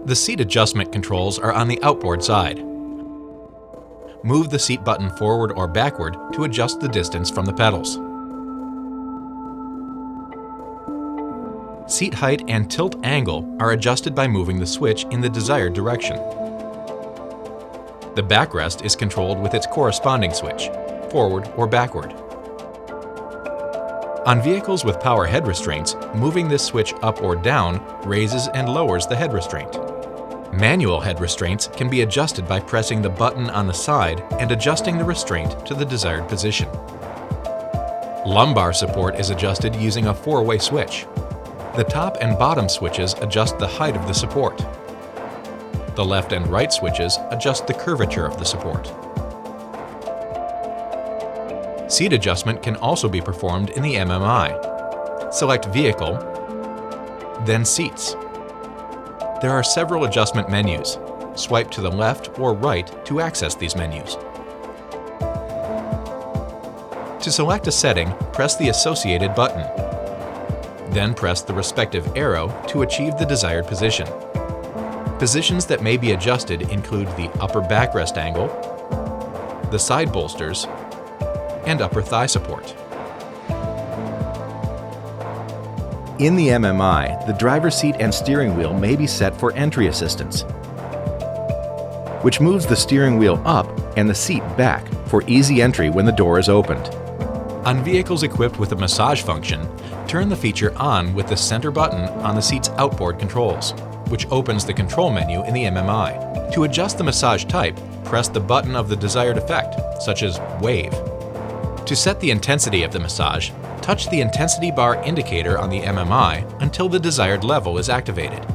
The seat adjustment controls are on the outboard side. Move the seat button forward or backward to adjust the distance from the pedals. Seat height and tilt angle are adjusted by moving the switch in the desired direction. The backrest is controlled with its corresponding switch, forward or backward. On vehicles with power head restraints, moving this switch up or down raises and lowers the head restraint. Manual head restraints can be adjusted by pressing the button on the side and adjusting the restraint to the desired position. Lumbar support is adjusted using a four-way switch. The top and bottom switches adjust the height of the support. The left and right switches adjust the curvature of the support. Seat adjustment can also be performed in the MMI. Select Vehicle, then Seats. There are several adjustment menus. Swipe to the left or right to access these menus. To select a setting, press the associated button. Then press the respective arrow to achieve the desired position. Positions that may be adjusted include the upper backrest angle, the side bolsters, and upper thigh support. In the MMI, the driver's seat and steering wheel may be set for entry assistance, which moves the steering wheel up and the seat back for easy entry when the door is opened. On vehicles equipped with a massage function, turn the feature on with the center button on the seat's outboard controls, which opens the control menu in the MMI. To adjust the massage type, press the button of the desired effect, such as Wave. To set the intensity of the massage, touch the intensity bar indicator on the MMI until the desired level is activated.